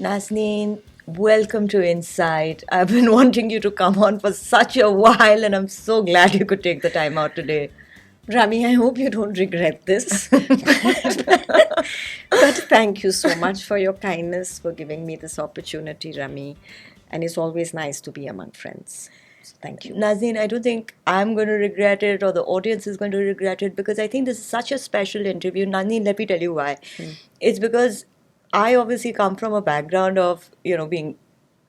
Nazneen, welcome to Inside. I've been wanting you to come on for such a while, and I'm so glad you could take the time out today. Rami, I hope you don't regret this. But thank you so much for your kindness, for giving me this opportunity, Rami. And it's always nice to be among friends. So thank you. Nazneen, I don't think I'm going to regret it or the audience is going to regret it because I think this is such a special interview. Nazneen, let me tell you why. It's because I obviously come from a background of, being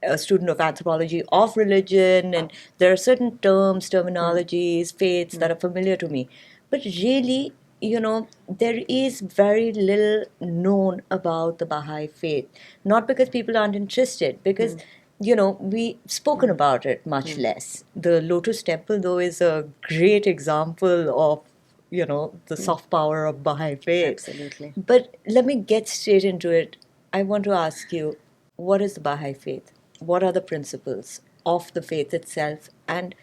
a student of anthropology, of religion, and there are certain terms, terminologies, faiths that are familiar to me. But really, there is very little known about the Baha'i faith. Not because people aren't interested, because, we've spoken about it much less. The Lotus Temple, though, is a great example of, the soft power of Baha'i faith. Absolutely. But let me get straight into it. I want to ask you, what is the Baha'i faith? What are the principles of the faith itself? And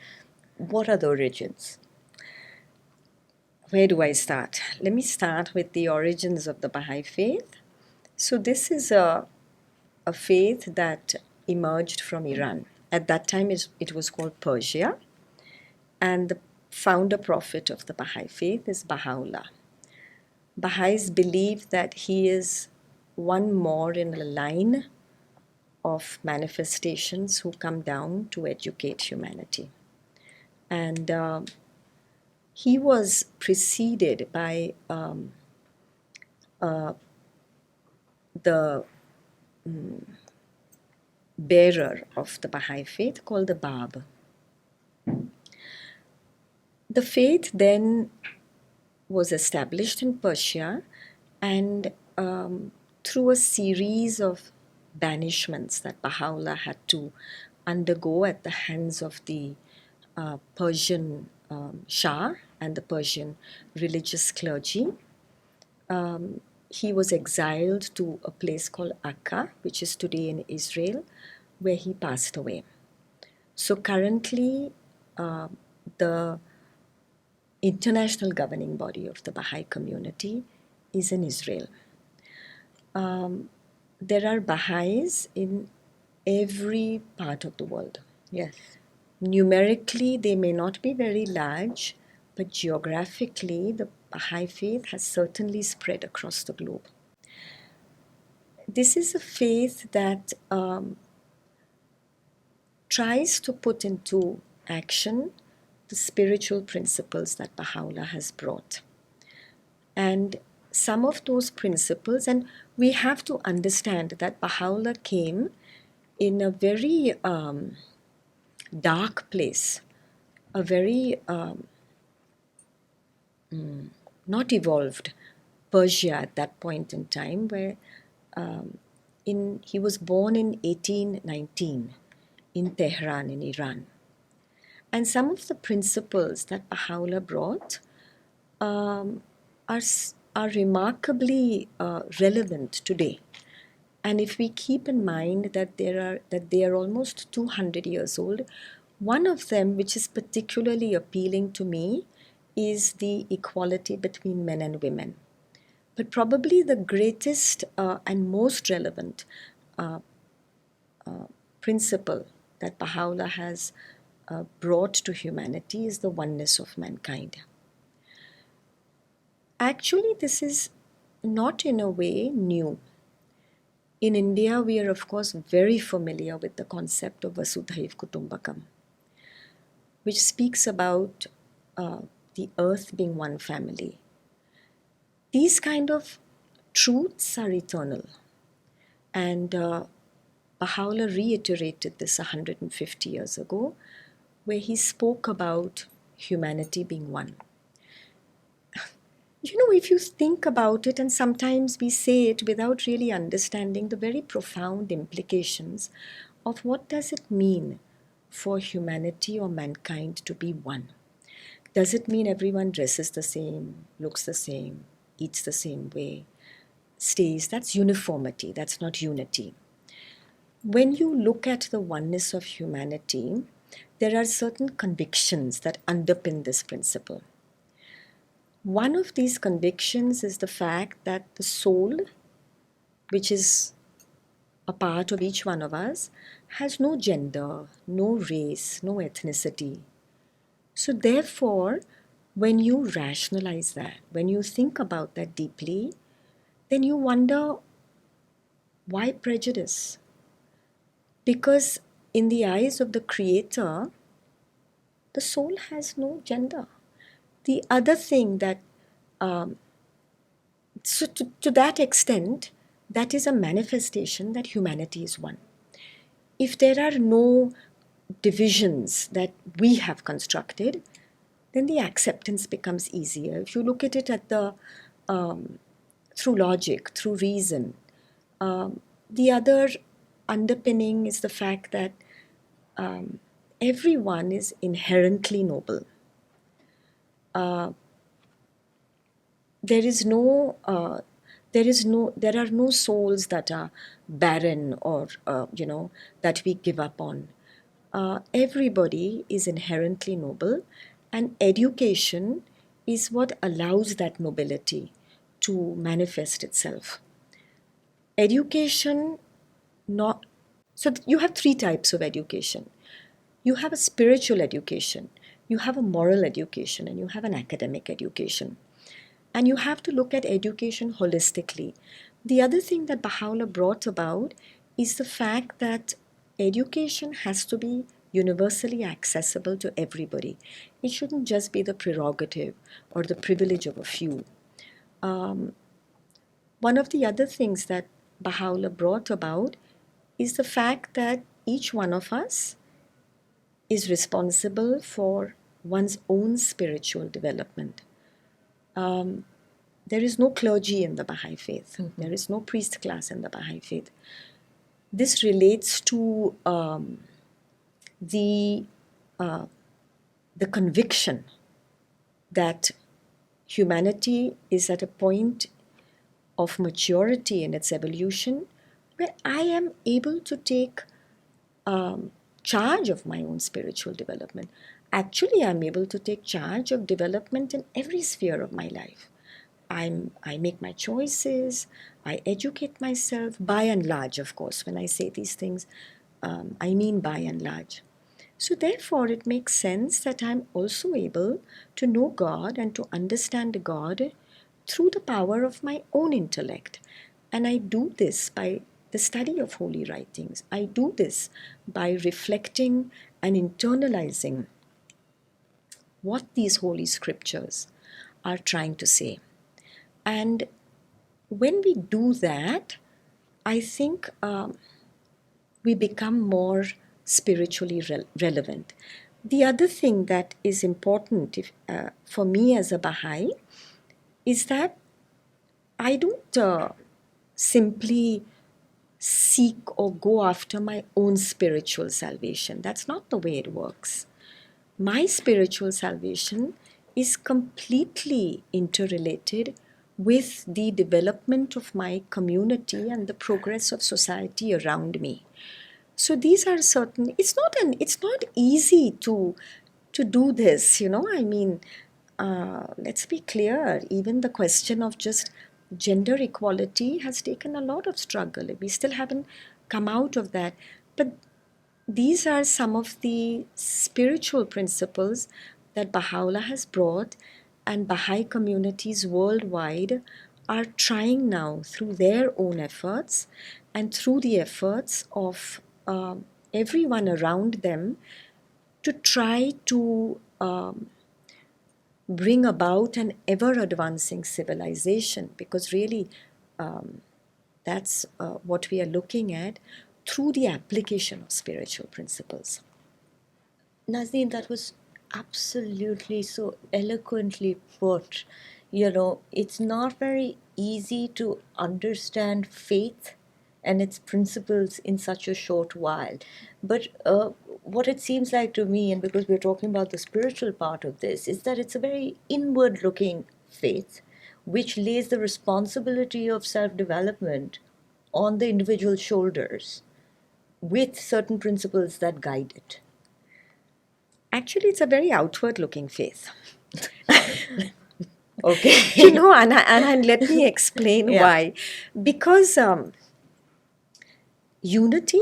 what are the origins? Where do I start? Let me start with the origins of the Baha'i faith. So, this is a faith that emerged from Iran. At that time, it was called Persia. And the founder prophet of the Baha'i faith is Baha'u'llah. Baha'is believe that he is one more in a line of manifestations who come down to educate humanity. And he was preceded by the bearer of the Baha'i faith called the Bab. The faith then was established in Persia, and through a series of banishments that Baha'u'llah had to undergo at the hands of the Persian Shah and the Persian religious clergy, he was exiled to a place called Akka, which is today in Israel, where he passed away. So currently, the international governing body of the Baha'i community is in Israel. There are Baha'is in every part of the world. Yes. Numerically, they may not be very large, but geographically, the Baha'i faith has certainly spread across the globe. This is a faith that tries to put into action the spiritual principles that Baha'u'llah has brought. And some of those principles, and we have to understand that Baha'u'llah came in a very dark place, a very not evolved Persia at that point in time, where he was born in 1819 in Tehran in Iran. And some of the principles that Baha'u'llah brought are remarkably relevant today. And if we keep in mind that they are almost 200 years old, one of them, which is particularly appealing to me, is the equality between men and women. But probably the greatest and most relevant principle that Baha'u'llah has brought to humanity is the oneness of mankind. Actually, this is not in a way new. In India, we are of course very familiar with the concept of Vasudhaiv Kutumbakam, which speaks about the earth being one family. These kind of truths are eternal. And Baha'u'llah reiterated this 150 years ago, where he spoke about humanity being one. If you think about it, and sometimes we say it without really understanding the very profound implications of what does it mean for humanity or mankind to be one. Does it mean everyone dresses the same, looks the same, eats the same way, stays? That's uniformity, that's not unity. When you look at the oneness of humanity, there are certain convictions that underpin this principle. One of these convictions is the fact that the soul, which is a part of each one of us, has no gender, no race, no ethnicity. So, therefore, when you rationalize that, when you think about that deeply, then you wonder, why prejudice? Because in the eyes of the Creator, the soul has no gender. The other thing that, so to that extent, that is a manifestation that humanity is one. If there are no divisions that we have constructed, then the acceptance becomes easier. If you look at it through logic, through reason, the other underpinning is the fact that everyone is inherently noble. There is no, there are no souls that are barren or that we give up on. Everybody is inherently noble, and education is what allows that nobility to manifest itself. Education, not so you have three types of education. You have a spiritual education, you have a moral education, and you have an academic education. And you have to look at education holistically. The other thing that Baha'u'llah brought about is the fact that education has to be universally accessible to everybody. It shouldn't just be the prerogative or the privilege of a few. One of the other things that Baha'u'llah brought about is the fact that each one of us is responsible for one's own spiritual development. There is no clergy in the Baha'i Faith. Mm-hmm. There is no priest class in the Baha'i Faith. This relates to the conviction that humanity is at a point of maturity in its evolution where I am able to take charge of my own spiritual development. Actually, I'm able to take charge of development in every sphere of my life. I make my choices, I educate myself, by and large, of course. When I say these things, I mean by and large. So therefore, it makes sense that I'm also able to know God and to understand God through the power of my own intellect. And I do this by the study of holy writings. I do this by reflecting and internalizing what these holy scriptures are trying to say. And when we do that, I think we become more spiritually relevant. The other thing that is important for me as a Baha'i is that I don't simply seek or go after my own spiritual salvation. That's not the way it works. My spiritual salvation is completely interrelated with the development of my community and the progress of society around me. So these are certain. It's not easy to do this. I mean, let's be clear. Even the question of just gender equality has taken a lot of struggle. We still haven't come out of that. But these are some of the spiritual principles that Baha'u'llah has brought, and Baha'i communities worldwide are trying now through their own efforts and through the efforts of everyone around them to try to bring about an ever-advancing civilization, because really that's what we are looking at through the application of spiritual principles. Nazneen, that was absolutely so eloquently put. It's not very easy to understand faith and its principles in such a short while. But what it seems like to me, and because we're talking about the spiritual part of this, is that it's a very inward looking faith, which lays the responsibility of self development on the individual shoulders with certain principles that guide it. Actually, it's a very outward looking faith. Okay. And let me explain why. Because, unity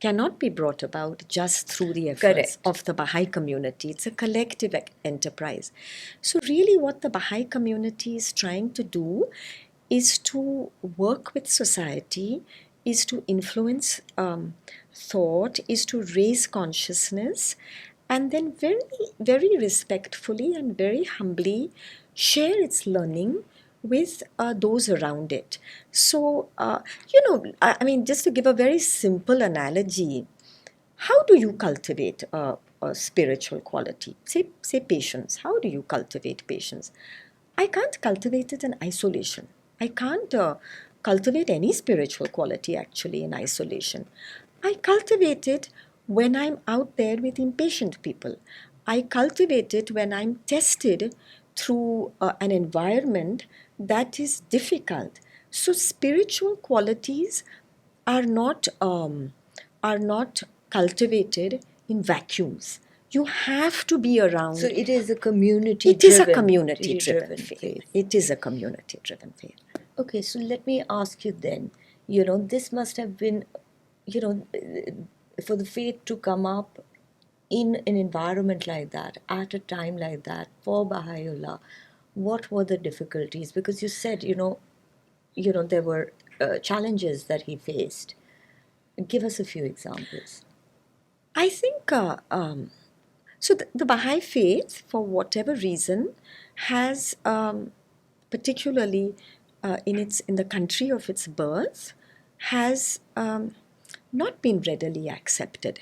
cannot be brought about just through the efforts Correct. of the Baha'i community. It's a collective enterprise. So, really, what the Baha'i community is trying to do is to work with society, is to influence thought, is to raise consciousness, and then very, very respectfully and very humbly share its learning with those around it. So, I mean, just to give a very simple analogy, how do you cultivate a spiritual quality? Say patience. How do you cultivate patience? I can't cultivate it in isolation. I can't cultivate any spiritual quality actually in isolation. I cultivate it when I'm out there with impatient people. I cultivate it when I'm tested through an environment that is difficult. So spiritual qualities are not cultivated in vacuums. You have to be So around. it is a community It is a driven, community-driven faith. It is a community-driven faith. Okay, so let me ask you then, this must have been, you know, for the faith to come up in an environment like that, at a time like that, for Baha'u'llah, what were the difficulties? Because you said, there were challenges that he faced. Give us a few examples. I think so. The Baha'i faith, for whatever reason, has particularly in the country of its birth, has not been readily accepted,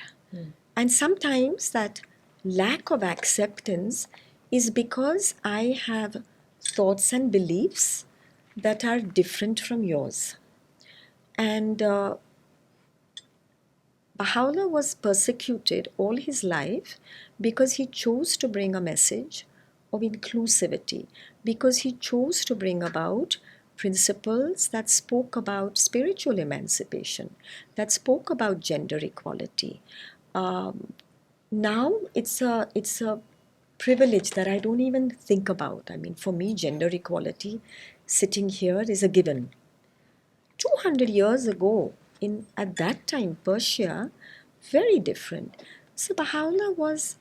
and sometimes that lack of acceptance is because I have thoughts and beliefs that are different from yours, and Baha'u'llah was persecuted all his life because he chose to bring a message of inclusivity, because he chose to bring about principles that spoke about spiritual emancipation, that spoke about gender equality. Now it's a privilege that I don't even think about. I mean, for me, gender equality sitting here is a given. 200 years ago, in at that time, Persia, very different. So Baha'u'llah was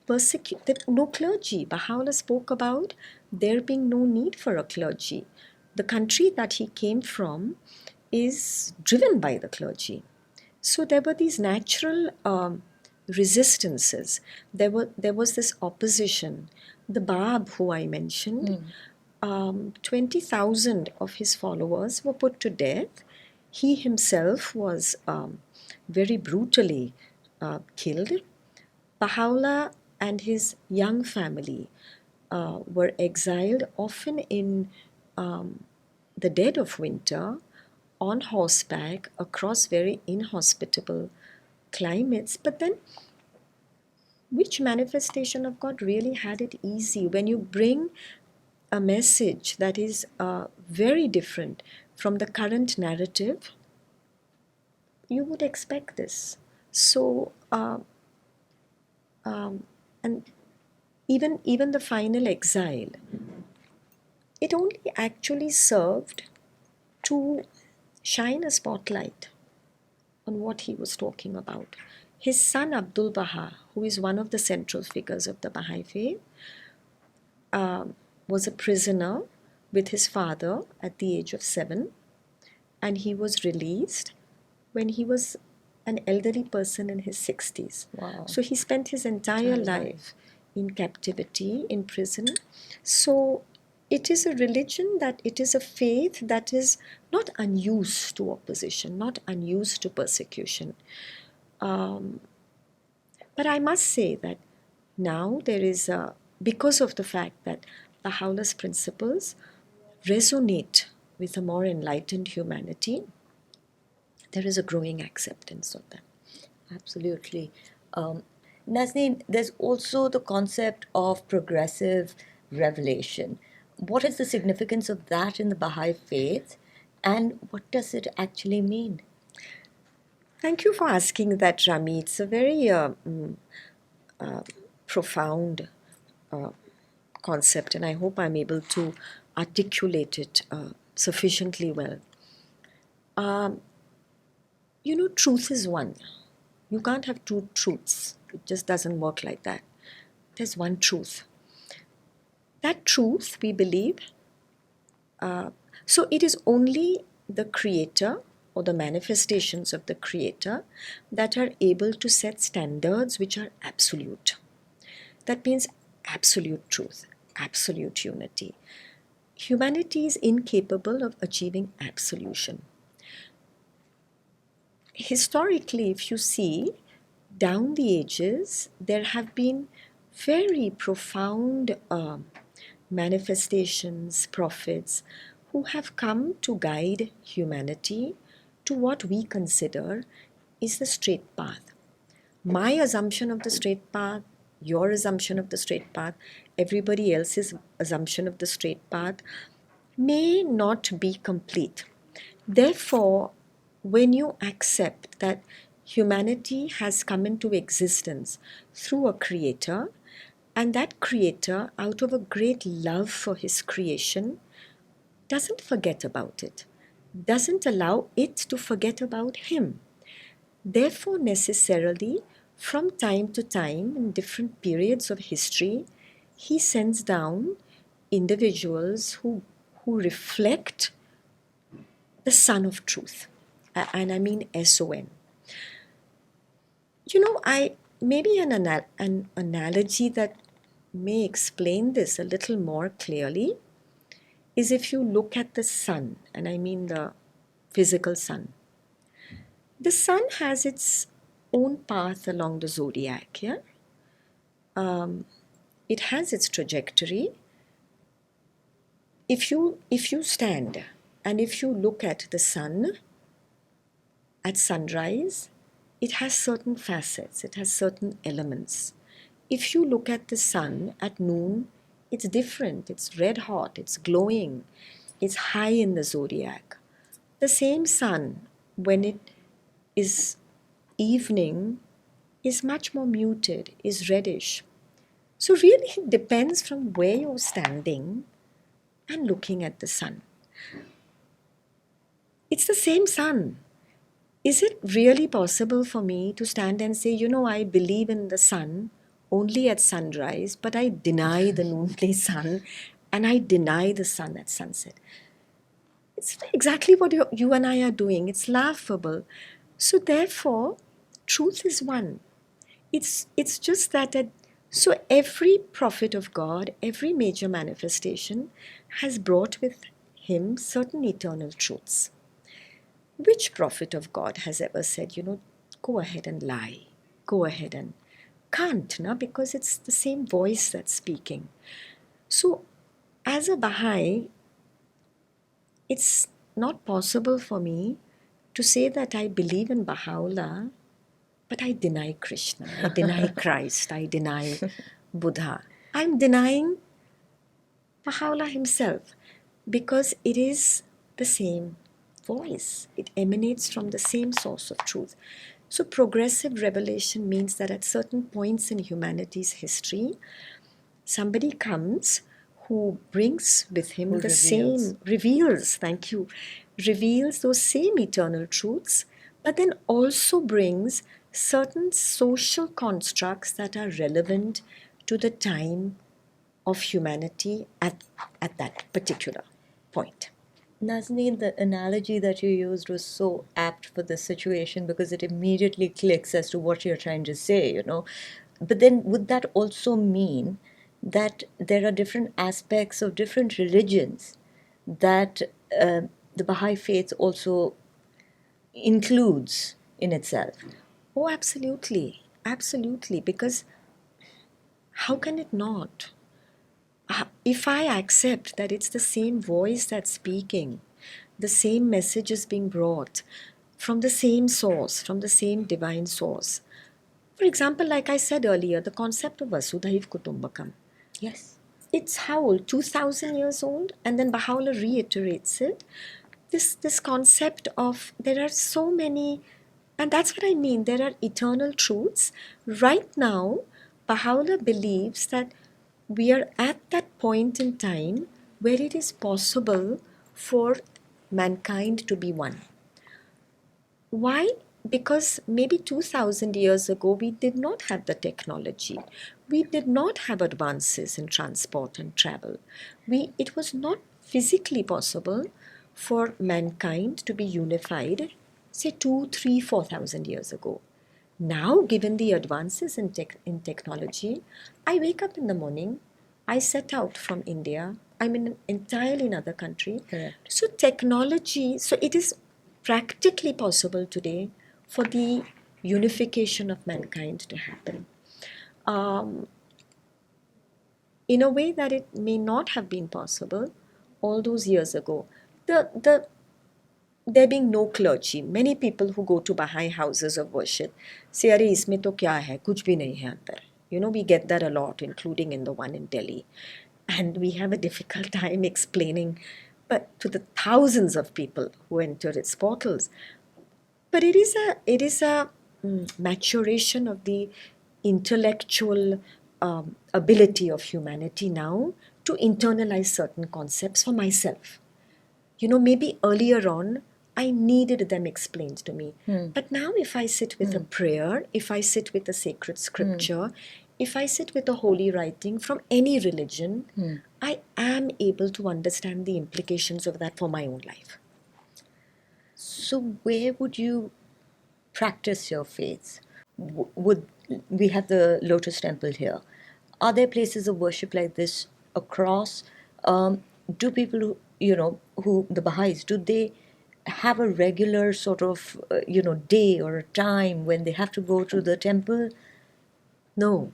persecuted, no clergy. Baha'u'llah spoke about there being no need for a clergy. The country that he came from is driven by the clergy. So there were these natural resistances. There was this opposition. The Bab, who I mentioned, 20,000 of his followers were put to death. He himself was very brutally killed. Baha'u'llah and his young family were exiled, often in the dead of winter, on horseback across very inhospitable climates. But then, which manifestation of God really had it easy? When you bring a message that is very different from the current narrative, you would expect this. So, and even the final exile, it only actually served to shine a spotlight on what he was talking about. His son Abdul Baha, who is one of the central figures of the Baha'i Faith, was a prisoner with his father at the age of 7, and he was released when he was an elderly person in his 60s. Wow. So he spent his entire life in captivity, in prison. So it is a religion it is a faith that is not unused to opposition, not unused to persecution. But I must say that now there is because of the fact that Baha'u'llah's principles resonate with a more enlightened humanity, there is a growing acceptance of them. Absolutely. Nazneen, there's also the concept of progressive revelation. What is the significance of that in the Baha'i faith, and what does it actually mean? Thank you for asking that, Rami. It's a very profound concept, and I hope I'm able to articulate it sufficiently well. truth is one. You can't have two truths. It just doesn't work like that. There's one truth. That truth, we believe, so it is only the creator or the manifestations of the creator that are able to set standards which are absolute. That means absolute truth, absolute unity. Humanity is incapable of achieving absolution. Historically, if you see, down the ages, there have been very profound manifestations, prophets, who have come to guide humanity to what we consider is the straight path. My assumption of the straight path, your assumption of the straight path, everybody else's assumption of the straight path may not be complete. Therefore, when you accept that humanity has come into existence through a creator, and that creator, out of a great love for his creation, doesn't forget about it, doesn't allow it to forget about him. Therefore, necessarily, from time to time, in different periods of history, he sends down individuals who reflect the Son of Truth. And I mean SON. I maybe an analogy that may explain this a little more clearly is if you look at the sun, and I mean the physical sun. The sun has its own path along the zodiac, yeah? It has its trajectory. If you stand and if you look at the sun at sunrise, it has certain facets, it has certain elements. If you look at the sun at noon, it's different, it's red hot, it's glowing, it's high in the zodiac. The same sun, when it is evening, is much more muted, is reddish. So really it depends from where you're standing and looking at the sun. It's the same sun. Is it really possible for me to stand and say, I believe in the sun only at sunrise, but I deny the noonday sun and I deny the sun at sunset? It's exactly what you and I are doing. It's laughable. So therefore, truth is one. It's just that so every prophet of God, every major manifestation has brought with him certain eternal truths. Which prophet of God has ever said, go ahead and lie, go ahead and can't, because it's the same voice that's speaking. So as a Baha'i, it's not possible for me to say that I believe in Baha'u'llah, but I deny Krishna, I deny Christ, I deny Buddha. I'm denying Baha'u'llah himself because it is the same voice. It emanates from the same source of truth. So progressive revelation means that at certain points in humanity's history, somebody comes who brings with him Who the reveals. same, reveals those same eternal truths, but then also brings certain social constructs that are relevant to the time of humanity at that particular point. Nazneen, the analogy that you used was so apt for this situation because it immediately clicks as to what you're trying to say. But then would that also mean that there are different aspects of different religions that the Baha'i Faith also includes in itself? Oh, absolutely. Absolutely. Because how can it not? If I accept that it's the same voice that's speaking, the same message is being brought from the same source, from the same divine source. For example, like I said earlier, the concept of Vasudhaiv Kutumbakam. Yes. It's how old? 2000 years old? And then Baha'u'llah reiterates it. This concept of there are so many, and that's what I mean, there are eternal truths. Right now, Baha'u'llah believes that we are at that point in time where it is possible for mankind to be one. Why? because maybe 2000 years ago we did not have the technology, we did not have advances in transport and travel, it was not physically possible for mankind to be unified, say 2 3 4000 years ago. Now, given the advances in technology, I wake up in the morning, I set out from India, I'm in an entirely another country. Correct. So technology, so it is practically possible today for the unification of mankind to happen. In a way that it may not have been possible all those years ago. There being no clergy, many people who go to Baha'i houses of worship say, "Arey, isme to kya hai? Kuch bhi nahi hai andar." You know, we get that a lot, including in the one in Delhi. And we have a difficult time explaining but to the thousands of people who enter its portals. But it is a maturation of the intellectual ability of humanity now to internalize certain concepts for myself. You know, maybe earlier on, I needed them explained to me. But now, if I sit with a prayer, if I sit with a sacred scripture, if I sit with a holy writing from any religion, I am able to understand the implications of that for my own life. So, where would you practice your faith? Would we have the Lotus Temple here? Are there places of worship like this across? Do people who, who the Baha'is, do they have a regular sort of day or a time when they have to go to the temple? No,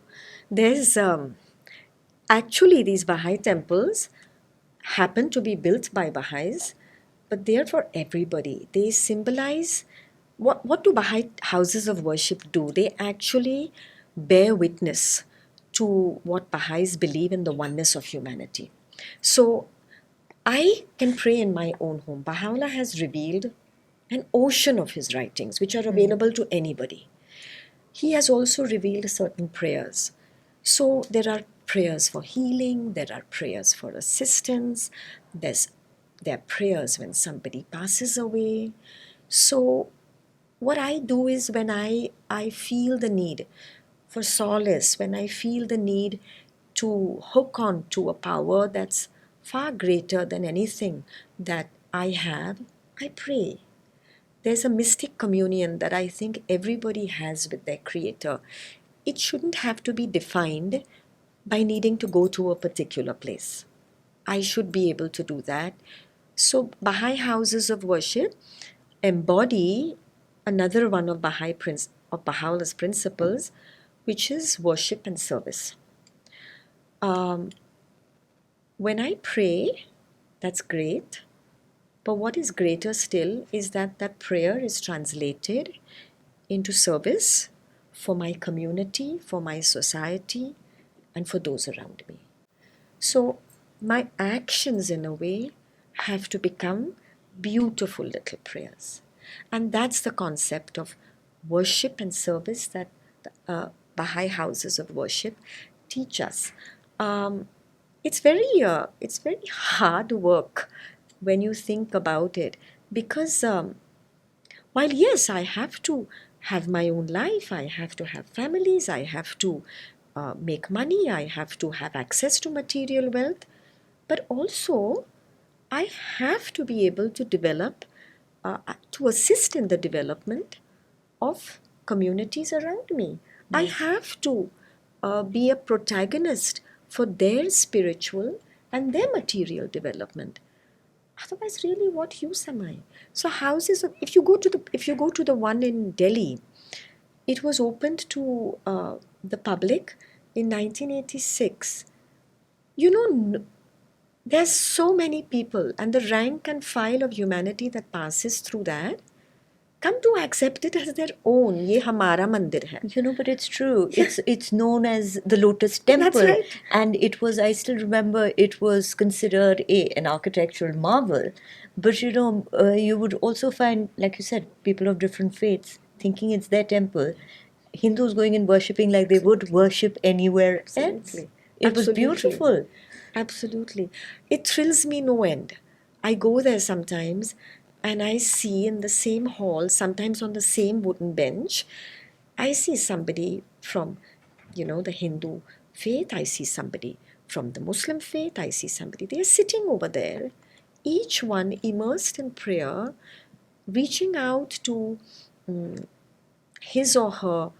there's actually these Baha'i temples happen to be built by Baha'is, but they're for everybody. They symbolize what do Baha'i houses of worship do? They actually bear witness to what Baha'is believe in the oneness of humanity. So I can pray in my own home. Baha'u'llah has revealed an ocean of his writings, which are available to anybody. He has also revealed certain prayers. So there are prayers for healing, there are prayers for assistance, there are prayers when somebody passes away. So what I do is when I feel the need for solace, when I feel the need to hook on to a power that's far greater than anything that I have, I pray. There's a mystic communion that I think everybody has with their creator. It shouldn't have to be defined by needing to go to a particular place. I should be able to do that. So Baha'i houses of worship embody another one of Baha'u'llah's principles, which is worship and service. When I pray, that's great. But what is greater still is that that prayer is translated into service for my community, for my society, and for those around me. So my actions, in a way, have to become beautiful little prayers. And that's the concept of worship and service that Baha'i houses of worship teach us. It's very hard work when you think about it, because while yes, I have to have my own life, I have to have families, I have to make money, I have to have access to material wealth, but also I have to be able to develop, to assist in the development of communities around me. I have to be a protagonist for their spiritual and their material development. Otherwise, really, what use am I? So houses of, if you go to the one in Delhi, it was opened to the public in 1986. You know, there's so many people, and the rank and file of humanity that passes through that come to accept it as their own. Ye hamara mandir hai. But it's true. It's known as the Lotus Temple. That's right. And it was, I still remember, it was considered an architectural marvel. But you would also find, like you said, people of different faiths thinking it's their temple. Hindus going and worshipping like they would worship anywhere else. Absolutely. It was beautiful. Absolutely. It thrills me no end. I go there sometimes and I see in the same hall, sometimes on the same wooden bench, I see somebody from, the Hindu faith, I see somebody from the Muslim faith, I see somebody. They are sitting over there, each one immersed in prayer, reaching out to his or her,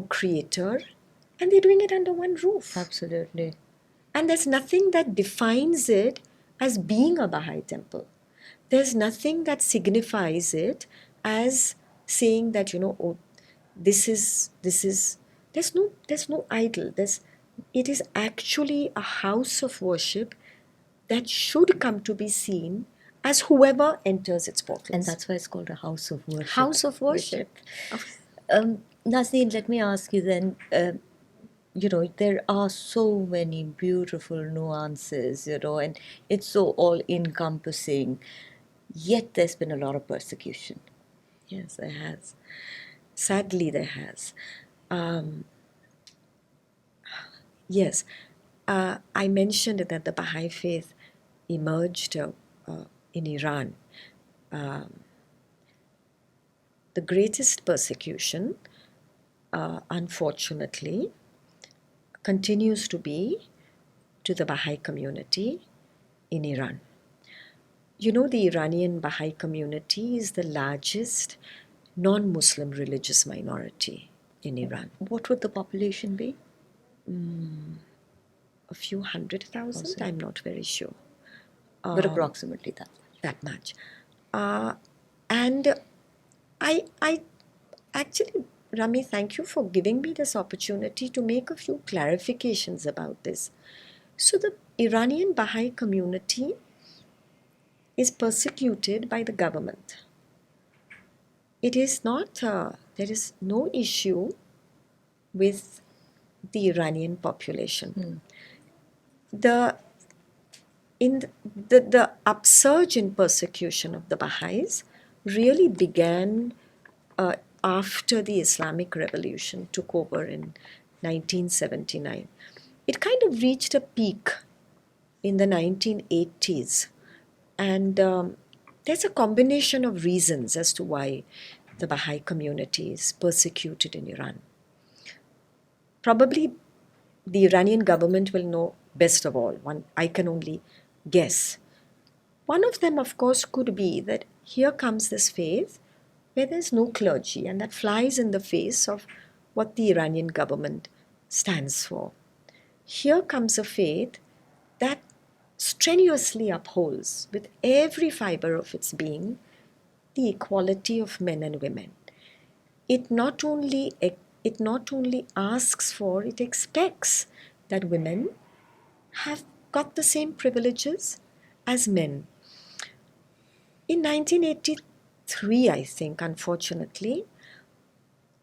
creator, and they're doing it under one roof. Absolutely. And there's nothing that defines it as being a Baha'i temple. There's nothing that signifies it as saying that, oh, this is, there's no idol. It is actually a house of worship that should come to be seen as whoever enters its portals. And that's why it's called a house of worship. House of worship. Nazneen, let me ask you then, there are so many beautiful nuances, and it's so all-encompassing, yet there's been a lot of persecution. Yes, there has. Sadly, there has. Yes, I mentioned that the Baha'i Faith emerged in Iran. The greatest persecution, unfortunately, continues to be to the Baha'i community in Iran. The Iranian Baha'i community is the largest non-Muslim religious minority in Iran. What would the population be? A few 100,000, Awesome. I'm not very sure. But approximately that much. That much. And I actually, Rami, thank you for giving me this opportunity to make a few clarifications about this. So the Iranian Baha'i community is persecuted by the government. It is not, there is no issue with the Iranian population. The upsurge in persecution of the Baha'is really began after the Islamic Revolution took over in 1979. It kind of reached a peak in the 1980s. And there's a combination of reasons as to why the Baha'i community is persecuted in Iran. Probably the Iranian government will know best of all. I can only guess. One of them, of course, could be that here comes this faith where there's no clergy, and that flies in the face of what the Iranian government stands for. Here comes a faith that strenuously upholds with every fiber of its being the equality of men and women. It not only asks for, it expects that women have got the same privileges as men. In 1983, I think, unfortunately,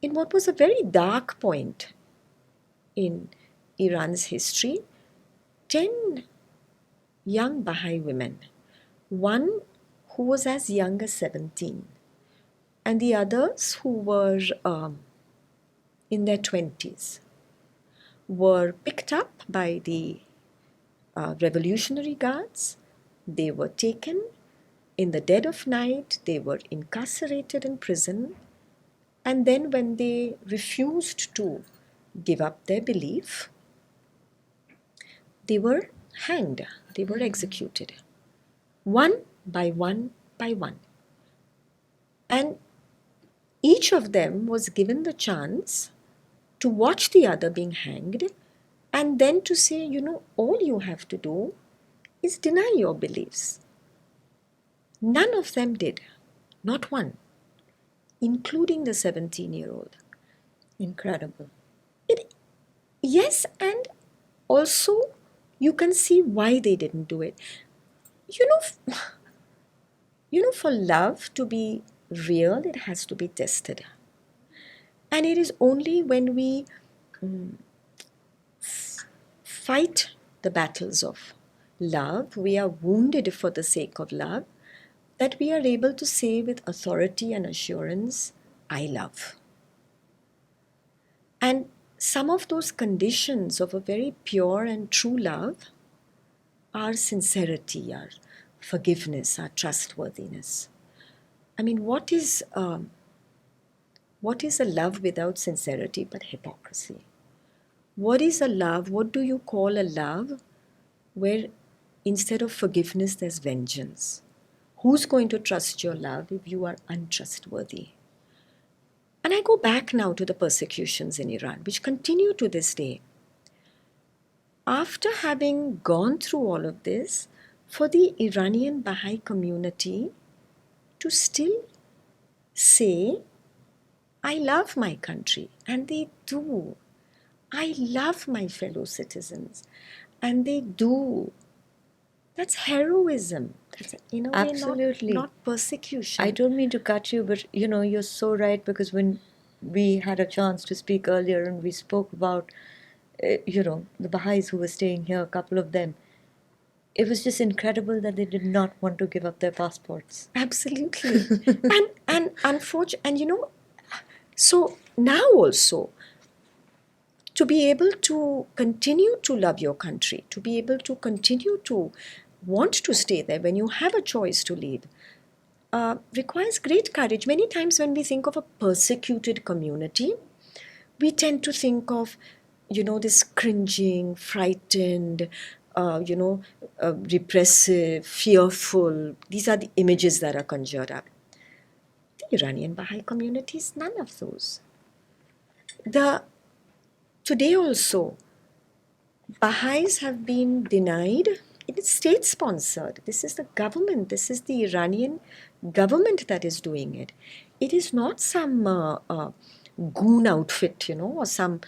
in what was a very dark point in Iran's history, 10 young Baha'i women, one who was as young as 17, and the others who were in their 20s, were picked up by the Revolutionary Guards. They were taken in the dead of night, they were incarcerated in prison, and then when they refused to give up their belief, they were hanged, they were executed, one by one by one. And each of them was given the chance to watch the other being hanged and then to say, all you have to do is deny your beliefs. None of them did, not one, including the 17-year-old. Incredible. Yes, and also you can see why they didn't do it. For love to be real, it has to be tested. And it is only when we fight the battles of love, we are wounded for the sake of love, that we are able to say with authority and assurance, I love. And some of those conditions of a very pure and true love are sincerity, our forgiveness, our trustworthiness. I mean, what is a love without sincerity but hypocrisy? What is a love? What do you call a love where instead of forgiveness there's vengeance? Who's going to trust your love if you are untrustworthy? And I go back now to the persecutions in Iran, which continue to this day. After having gone through all of this, for the Iranian Baha'i community to still say, I love my country, and they do. I love my fellow citizens, and they do. That's heroism. That's, in a way, Absolutely. not persecution. I don't mean to cut you, but you're so right, because when we had a chance to speak earlier and we spoke about, the Baha'is who were staying here, a couple of them, it was just incredible that they did not want to give up their passports. Absolutely. and unfortunately, and so now also, to be able to continue to love your country, to be able to continue to want to stay there when you have a choice to leave, requires great courage. Many times when we think of a persecuted community, we tend to think of, this cringing, frightened, repressive, fearful. These are the images that are conjured up. The Iranian Baha'i community is none of those. Today also, Baha'is have been denied. It is state-sponsored. This is the government. This is the Iranian government that is doing it. It is not some goon outfit, or some.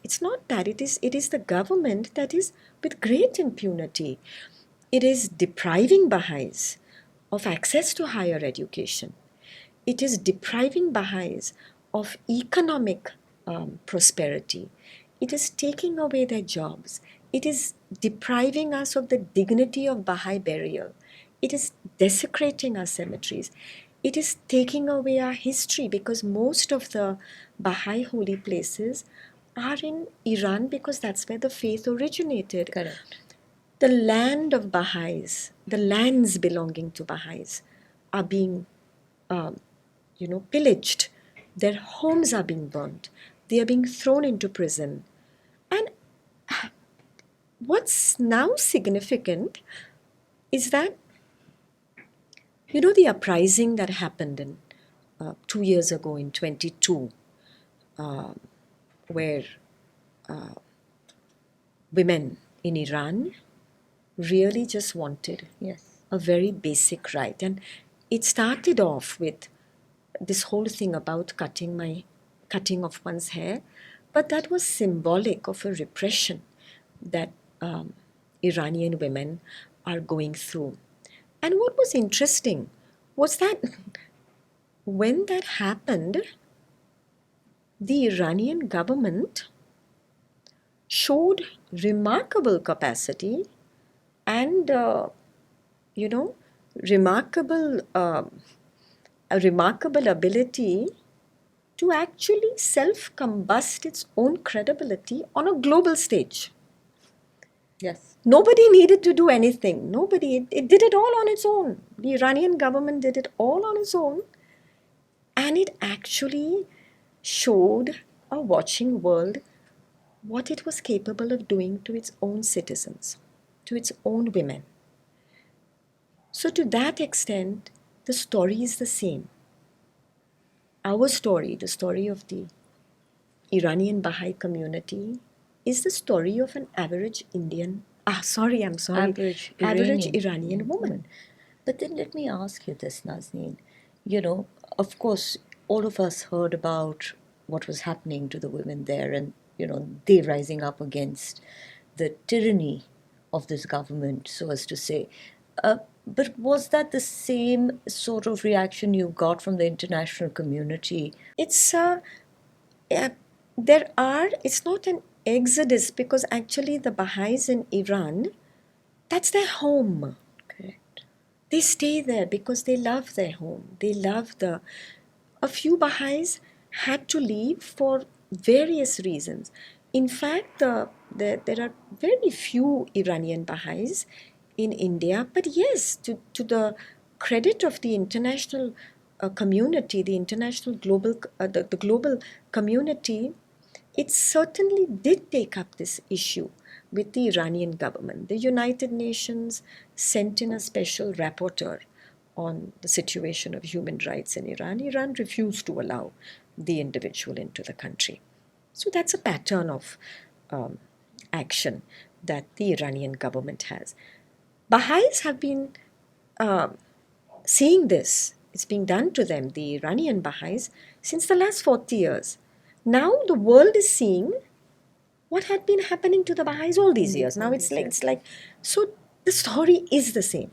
It's not that. It is the government that is with great impunity. It is depriving Baha'is of access to higher education. It is depriving Baha'is of economic prosperity. It is taking away their jobs. It is depriving us of the dignity of Baha'i burial. It is desecrating our cemeteries. It is taking away our history, because most of the Baha'i holy places are in Iran, because that's where the faith originated. Correct. The land of Baha'is, the lands belonging to Baha'is are being pillaged. Their homes are being burnt. They are being thrown into prison. And what's now significant is that, the uprising that happened in 2 years ago in 22, where women in Iran really just wanted a very basic right. And it started off with this whole thing about cutting off one's hair, but that was symbolic of a repression that Iranian women are going through. And what was interesting was that when that happened, the Iranian government showed remarkable capacity and, remarkable a remarkable ability to actually self-combust its own credibility on a global stage. Yes. Nobody needed to do anything. Nobody. It did it all on its own. The Iranian government did it all on its own. And it actually showed a watching world what it was capable of doing to its own citizens, to its own women. So to that extent, the story is the same. Our story, the story of the Iranian Baha'i community, is the story of an average average Iranian woman. But then let me ask you this, Nazneen. Of course, all of us heard about what was happening to the women there, and, they rising up against the tyranny of this government, so as to say. But was that the same sort of reaction you got from the international community? It's not an exodus, because actually the Baha'is in Iran, that's their home. Correct. They stay there because they love their home. They love a few Baha'is had to leave for various reasons. In fact, there are very few Iranian Baha'is in India, but yes, to the credit of the international community, the international the global community, it certainly did take up this issue with the Iranian government. The United Nations sent in a special rapporteur on the situation of human rights in Iran. Iran refused to allow the individual into the country. So that's a pattern of um, action that the Iranian government has. Baha'is have been uh, seeing this. It's being done to them, the Iranian Baha'is, since the last 40 years. Now the world is seeing what had been happening to the Baha'is all these years. Now it's like so the story is the same.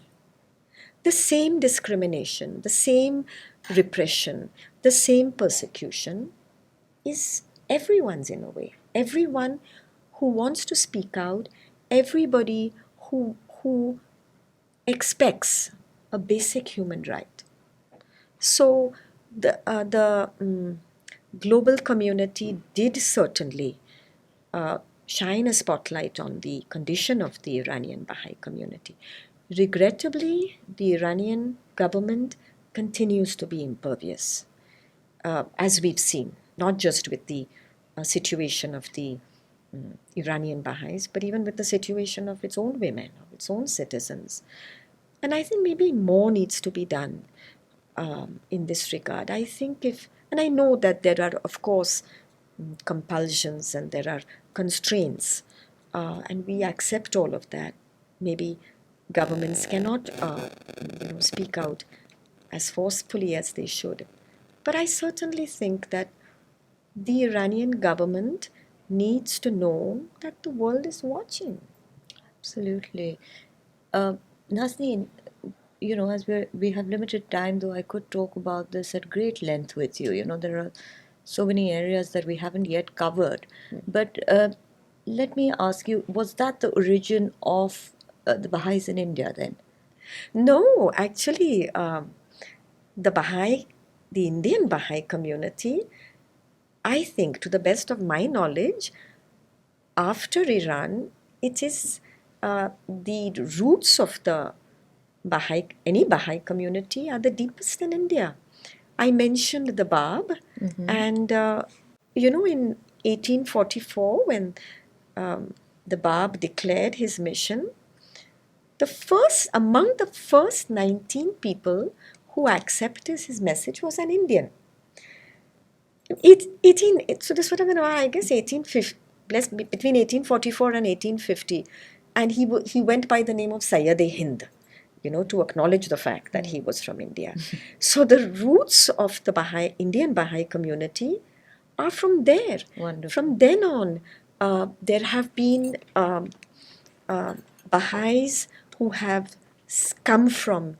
The same discrimination, the same repression, the same persecution is everyone's in a way. Everyone who wants to speak out, everybody who expects a basic human right. So the global community did certainly shine a spotlight on the condition of the Iranian Baha'i community. Regrettably, the Iranian government continues to be impervious, as we've seen, not just with the situation of the Iranian Baha'is, but even with the situation of its own women, of its own citizens. And I think maybe more needs to be done in this regard. I think and I know that there are, of course, compulsions and there are constraints, and we accept all of that. Maybe governments cannot, speak out as forcefully as they should. But I certainly think that the Iranian government needs to know that the world is watching. Absolutely. Uh, Nazneen, as we have limited time, though I could talk about this at great length with you. There are so many areas that we haven't yet covered. But let me ask you, was that the origin of the Baha'is in India then? No, actually, the Baha'i, the Indian Baha'i community, I think, to the best of my knowledge, after Iran, it is the roots of the any Baha'i community are the deepest in India. I mentioned the Bab, and in 1844, when the Bab declared his mission, among the first 19 people who accepted his message was an Indian. So this would have been, I guess, 1850, between 1844 and 1850. And he went by the name of Sayyad-e-Hind, to acknowledge the fact that he was from India. So the roots of the Indian Baha'i community are from there. Wonderful. From then on, there have been Baha'is who have come from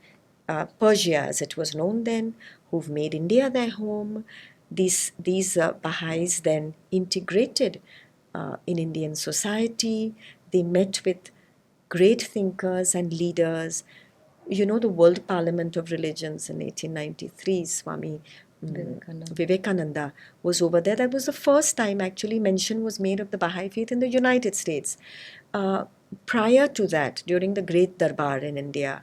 Persia, as it was known then, who've made India their home. These Baha'is then integrated in Indian society. They met with great thinkers and leaders. The World Parliament of Religions in 1893, Swami Vivekananda was over there. That was the first time actually mention was made of the Baha'i Faith in the United States. Prior to that, during the Great Darbar in India,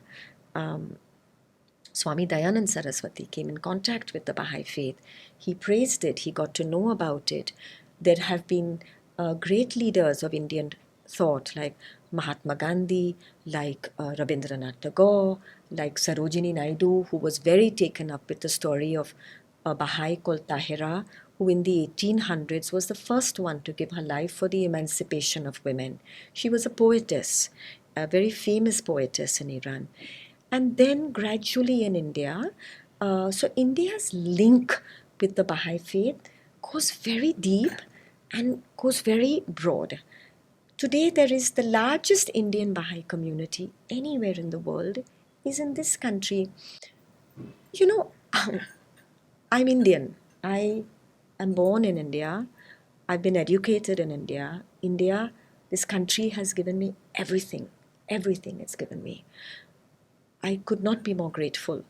Swami Dayanand Saraswati came in contact with the Baha'i Faith. He praised it, he got to know about it. There have been great leaders of Indian thought like Mahatma Gandhi, like Rabindranath Tagore, like Sarojini Naidu, who was very taken up with the story of a Baha'i called Tahira, who in the 1800s was the first one to give her life for the emancipation of women. She was a poetess, a very famous poetess in Iran. And then gradually in India, so India's link with the Baha'i Faith goes very deep and goes very broad. Today, there is the largest Indian Baha'i community anywhere in the world is in this country. You know, I'm Indian. I am born in India. I've been educated in India. India, this country has given me everything. Everything it's given me. I could not be more grateful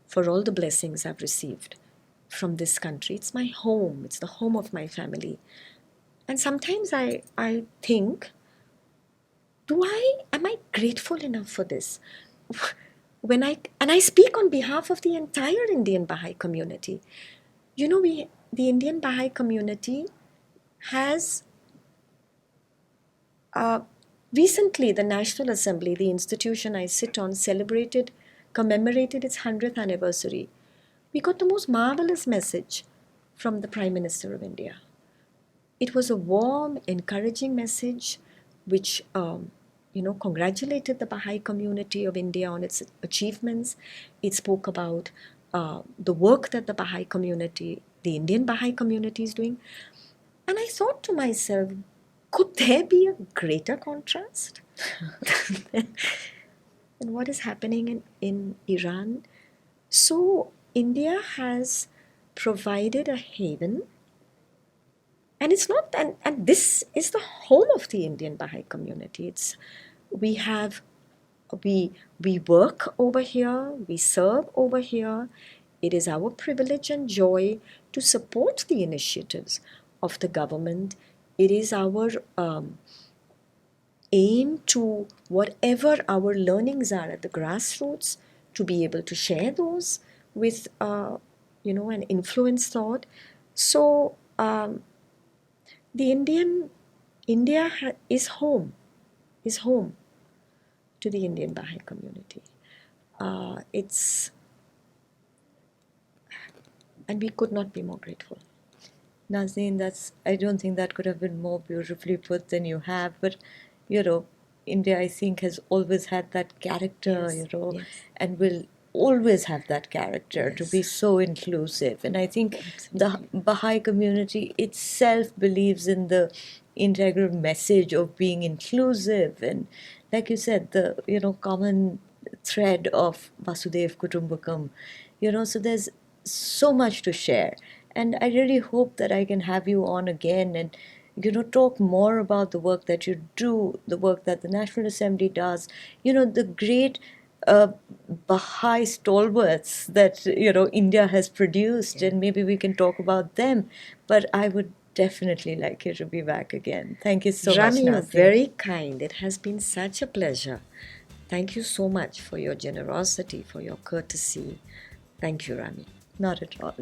for all the blessings I've received from this country. It's my home. It's the home of my family. And sometimes I think, am I grateful enough for this? I speak on behalf of the entire Indian Baha'i community. You know, the Indian Baha'i community has recently the National Assembly, the institution I sit on, commemorated its 100th anniversary. We got the most marvelous message from the Prime Minister of India. It was a warm, encouraging message which congratulated the Baha'i community of India on its achievements. It spoke about the work that the Indian Baha'i community is doing. And I thought to myself, could there be a greater contrast than what is happening in Iran? So India has provided a haven, and it's not, and this is the home of the Indian Baha'i community. We have we work over here, we serve over here. It is our privilege and joy to support the initiatives of the government. It is our aim to, whatever our learnings are at the grassroots, to be able to share those with an influence thought. So the India is home to the Indian Baha'i community. And we could not be more grateful. Nazneen, I don't think that could have been more beautifully put than you have. But, India, I think, has always had that character, Yes, yes. and will always have that character to be Yes. so inclusive. And I think the Absolutely. Baha'i community itself believes in the integral message of being inclusive. And like you said, the, common thread of Vasudev Kutumbakam, so there's so much to share. And I really hope that I can have you on again and, talk more about the work that you do, the work that the National Assembly does, the great uh, Baha'i stalwarts that, India has produced, and maybe we can talk about them. But I would definitely like you to be back again. Thank you so much, Rami, you're Nazneen. very kind. It has been such a pleasure. Thank you so much for your generosity, for your courtesy. Thank you, Rami. Not at all.